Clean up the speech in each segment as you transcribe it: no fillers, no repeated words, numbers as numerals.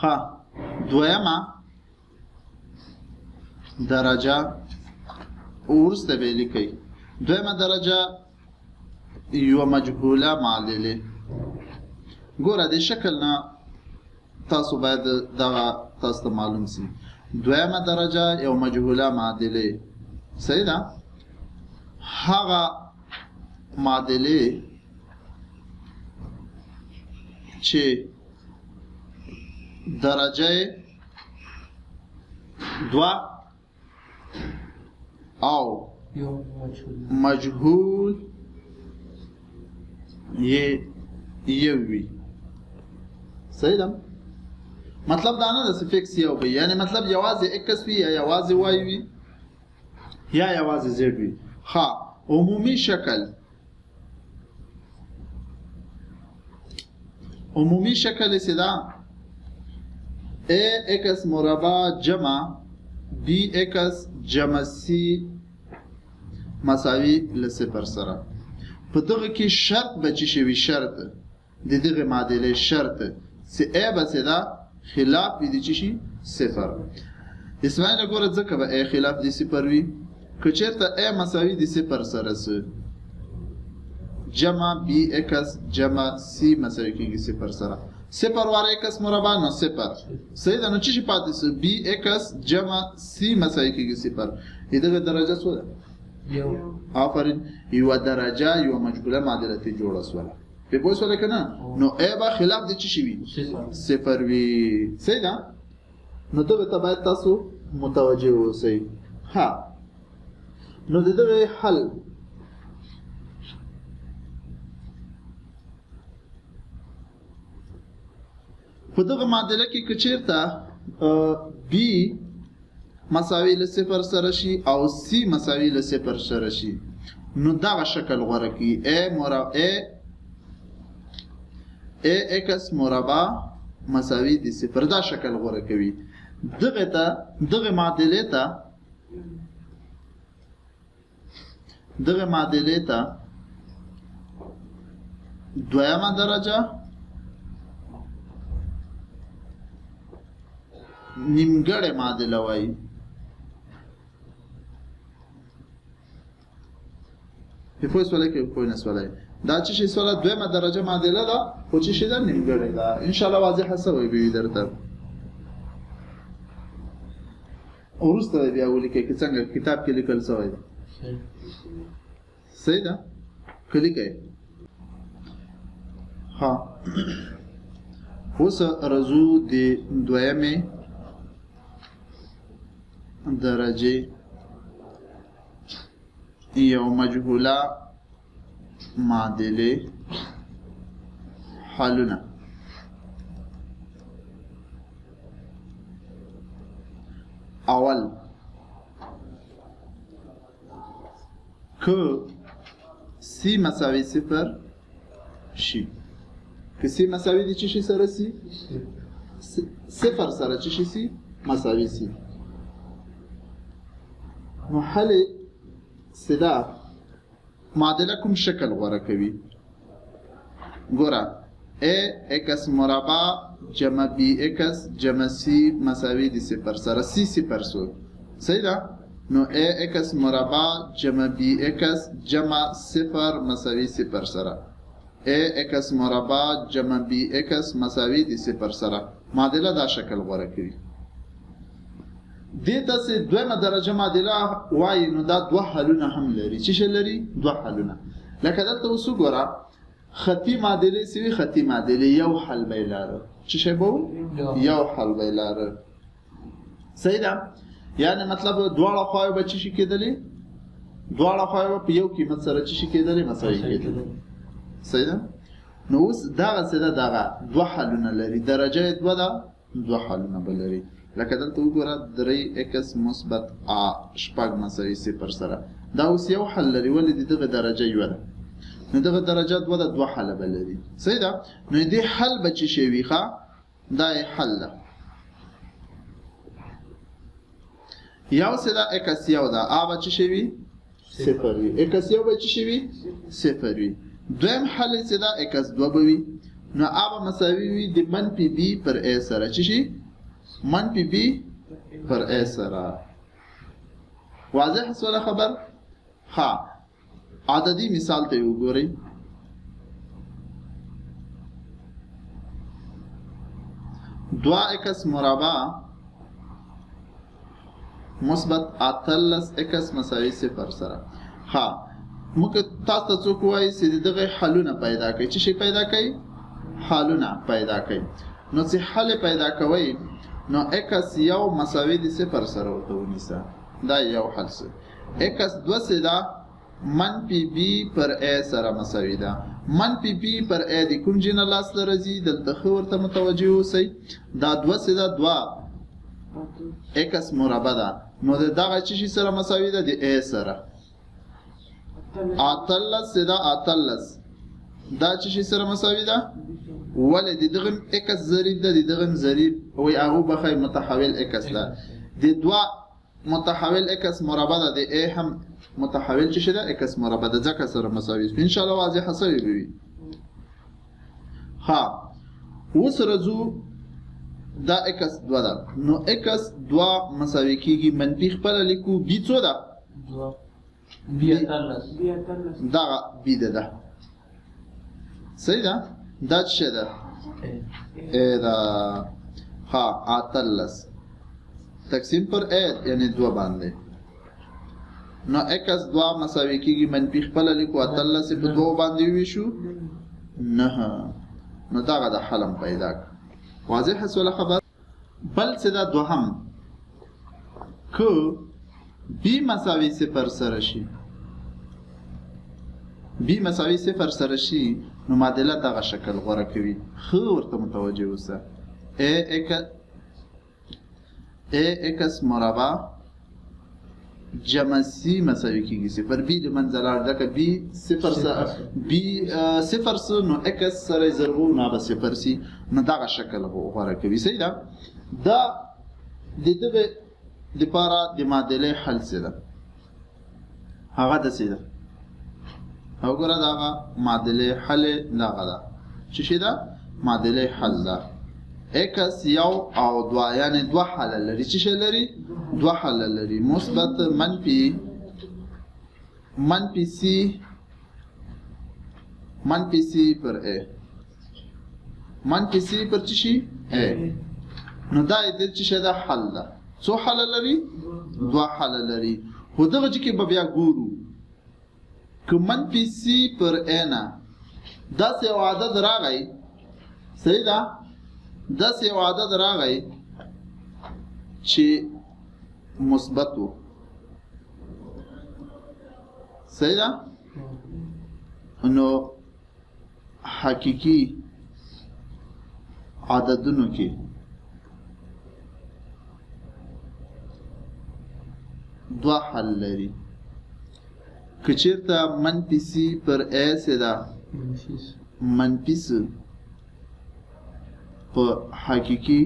ها دویمه درجه ورسته به لیکي دویمه درجه یو مجهوله معادله ګوره د شکل نه تاسو باید دغه تاسو ته معلوم سي دویمه درجه یو مجهوله معادله صحیح ده هغه معادله چې درجه دوا او مجهول یوی صحیح ده مطلب دا نه د فکس یو وي یعنی مطلب یوازې x وي یا یوازې y وي یا یوازې z وي ها عمومي شکل سدا ax مربع جمع bx جمع c مساوي ل 0 سره په دغه کې شرط بچی شوی شرط د دغه معادله شرط چې a به سدا خلاف دي چی 0 اسماعیل ګوره ځکه به a خلاف دي 0 وي که چیرته a مساوي دي 0 سره سره جمع bx جمع c مساوي کېږي 0 سره 0 واره x مربع نو 0 صحیح ده نو چی پاتې سو bx جمع c مساوي کېږي 0 دغه درجه څه ده یو آفرین یو درجه یو مجهوله معادله ته جوړه سواله په پوه سواله کنه نو a به خلاف د چی وي 0 وي صحیح ده نو دغه ته باید تاسو متوجه اوسئ ها نو دغه حل په دغه معادله کې کچیرته b مساوي له 0 سره شي او c مساوي له 0 سره شي نو دا شکل غوړه کی ax مربع مساوي دي 0 دا شکل غوړه کوي دغه معادله ته دویمه درجه نیمګړې معادله وایي په پوه سواله کې پوه نه سواله دا چې شي سواله دویمه درجه معادله ده خو چې شي ده نیمګړې ده ان شاء الله واضحه سوي به درته ورسته بیا ولیکئ چې څنګه کتاب کې لیکل شوی ده صحیح ده کلیکئ ها اوس رزو د دویمه درجه یو مجهوله معادله حلونه اول که c مساوي 0 شي که c مساوي دي چی سره سي 0 سره چی سي مساوي سي نو حل صدا معادله کوم شکل غوړه کوي ګوره ax مربع جمع bx جمع c مساوي دي 0 سره c 0 سو صحیح ده نو ax مربع جمع bx جمع 0 مساوي 0 سره ax مربع جمع bx مساوي دي 0 سره معادله دا شکل غوړه کوي دیتا سه دویمه درجه معادله وای نو دا دوه حلونه هم لري چې لري دوه حلونه لکه دلته وسو ګوره خطي معادله سوي خطي معادله یو حل به لاره چې شی بو یو حل به لاره صحیح ده یعنی مطلب دواړه خواو به چی کېدلې دواړه خواو په یو قیمت سره چی کېدلې مساوي کېدلې صحیح ده نو اوس دا څه ده دوه حلونه لري درجه دوه حلونه بلري لکه دلته وګوره 3x مثبت a شپږ مساوي 0 سره دا اوس یو حل لري ولې دغه درجه یو ده نو دغه درجات دوه حل بلري صحیح ده نو دې حل به چی شي ویخه دا حل ده یو سره x یو ده a به چی شي 0 وي x یو به چی شي 0 وي دویم حل سره x 2 به وي نو آبا مساوي وي د منفي بي پر ا سره چې شي منفي بي پر ا سره. واضح سوال خبر؟ ها عددي مثال ته وګورئ. دوا اکس مربع مثبت اتلس اکس مساوي 0 سره. ها موږ تاسو ته څوک وایي چې دغه حلونه پیدا کوي. چې شي پیدا کوي؟ حلونه پیدا کوي. نو چې حل پیدا کوي نو اکس یو مساوي د 0 سره ورته ونیسه. دا یو حل سره. اکس 2 سره منفي بي پر ا سره مساوي ده. منفي بي پر ا د کوم جنه لاس لرزي دلته خو ورته متوجه اوسئ. دا 2 سره 2 اکس مربع ده. نو دغه چې شي سره مساوي ده د ا سره. اتلس سره اتلس دا چې شي سره مساوي ده ولې دغه اکس ضریب ده دغه ضریب وي هغه بخای متحول اکس ده. د 2 متحول اکس مربع ده د ا هم متحول چې شده اکس مربع ده ځکه سره مساوي. ان شاء الله واضح حسابي وي. ها اوس رزو دا اکس 2 ده. نو اکس 2 مساوي کیږي منفي خپل لیکو بي څو ده؟ 2 بي اتلس دا بي ده. صحیح ده؟ دا څه ده؟ ا ده. ها اتلس تقسیم پر ا یعنی 2 باندې. نو اکس 2 مساوي کیږي منفي خپل لیکو اتلس په 2 باندې وي شو نه. نو دا غدا حلم پیدا ک. واضح سوال خبر؟ بل صدا دوهم که بی مساوي 0 سره شي. بی مساوي 0 سره شي نو معادله دغه شکل غوړه کوي. خو ورته متوجه اوسه. ا اکس مربع جمع سی مساوي کیږي 0. بی د منځلار دغه بی 0 سره بی 0 سره نو اکس سره ضربو نه به 0 سي نو دغه شکل غوړه کوي. صحیح ده؟ دا د دغه د لپاره د معادله حل سره هغه د سیده او ګره دا معادله حل دغه ده چې شي دا معادله حل ده. اکس یو او 2 یعنی 2 حل لري. چې شي لري 2 حل لري. مثبت منفي سی پر ا منفي سی پر چې شي ا. نو دا د چې شي دا حل ده. څو حل لري؟ 2 حل لري. خو دغه چې به بیا ګورو که منفي سی پر ا نه داسې یو عدد راغی. صحیح ده؟ داسې یو عدد راغی چې مثبت و. صحیح ده؟ نو حقیقي عددونو کې دوا حل لري. که چیرته منفي سی پر ا سره منفي سی په حقیقي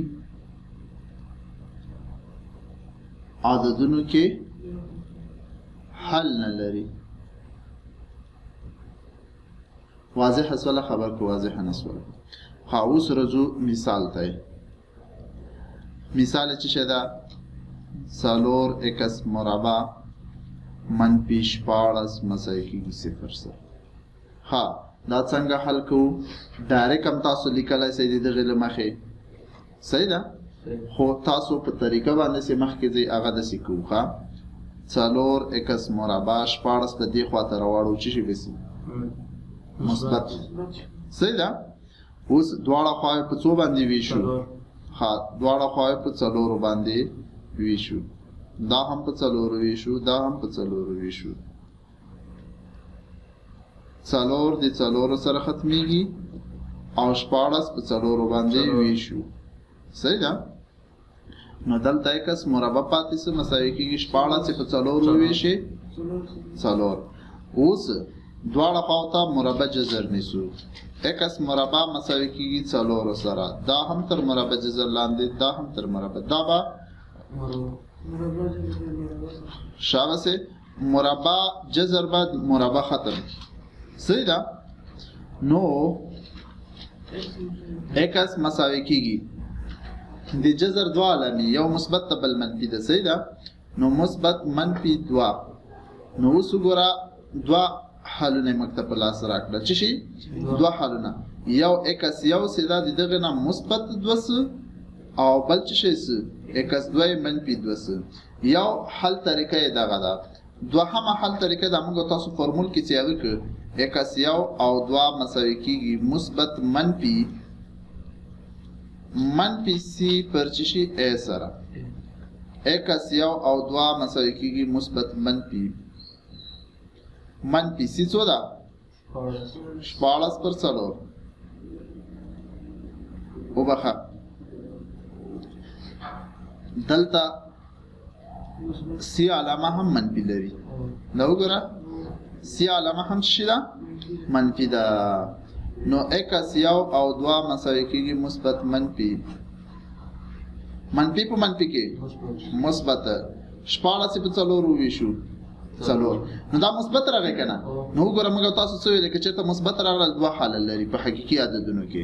عددونو کې حل نه لري. واضح سوال خبر کو واضح نه سوال. ها اوس رجو مثال ته. مثال چې شدا سالور اکس مربع منفي 14 مساوي کیږي 0 سره. ها دا څنګه حل کوو؟ ډایرکټ هم تاسو لیکلای شئ دغه لمخې. صحیح ده؟ خو تاسو په طریقه باندې چې مخکې ځئ هغه داسې کوو. ښه څلور اکس مربع 14 په دې خواته راوړو چې شي بسي مثبت. صحیح ده؟ اوس دواړه خواوې په څو باندې ویشو؟ ها دواړه خواوې په 4 باندې ویشو. دا هم په 4 ویشو دا هم په 4 ویشو. 4 د 4 سره ختميږي او 14 په 4 باندې ویشو. صحیح ده؟ نو دلته اکس مربع پاتې سره مساوي کیږي 14 په 4 ویشي 4. اوس دواړه خواته مربع جذر نیسو. اکس مربع مساوي کیږي 4 سره. دا هم تر مربع جذر لاندې دا هم تر مربع. دا با شابه مربع جذر بعد مربع ختم. صحیح ده؟ نو x مساوي کیږي د جذر دوه علامې یو مثبت ته بل منفي ده صحیح ده نو مثبت منفي 2 نو اوس وګوره دوه حلونه مکتب په لاس راکړه چې شي دوه حلونه یو x یو سیدا د دغه نه مثبت 2 او بل چې شي x2 منفي 2 یو حل طریقه دغه ده دوهمه حل طریقه د موږ تاسو فرمول کې څنګه کړ x یو او 2 مساوي کیږي مثبت منفي c پر چې شي a سره x یو او 2 مساوي کیږي مثبت منفي c څو ده 14 پر څلور وبخه دلته سی علامه هم منفي لري نو وګوره سی علامه هم شي ده منفي ده نو x یو او 2 مساوي کیږي مثبت منفي په منفي کې مثبت 14 په څلور ویشو څلور نو دا مثبت راغی کنه نو وګوره موږ تاسو څه ویل چې ته مثبت راغله دوه حل لري په حقيقي عددونو کې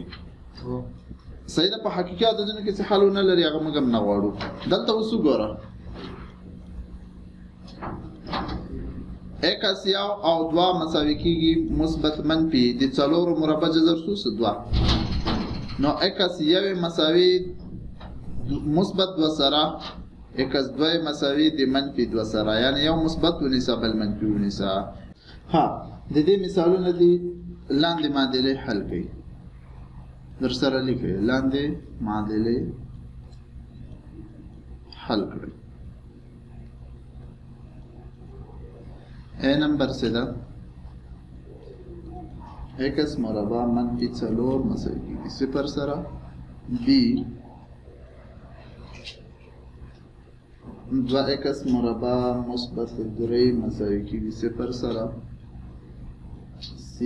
صحیح ده په حقيقي عددونو کې څه حلونه لري هغه موږ نه غواړو دلته اوس وګوره x یو او 2 مساوي کیږي مثبت منفي د څلور مربع جذر سوس 2 نو x یو مساوي مثبت 2 سره x2 مساوي د منفي 2 سره یعنی یو مثبت ونیسه بل منفي ونیسه ها د دې مثالونه دي لاندې معادلې حل کړئ در سره لیکئ لاندې معادلې حل کړئ A نمبر سے دا x مربع منفی 4 مساوي کیږي 0 سره b 2x مربع مثبت 3 مساوي کیږي 0 سره c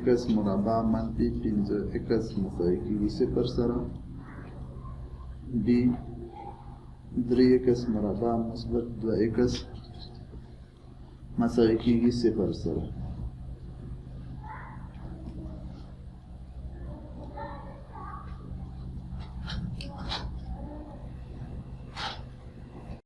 x مربع منفی 5x مساوي کیږي 0 سره d 3x مربع مثبت 2x مساوي کیږي 0 سره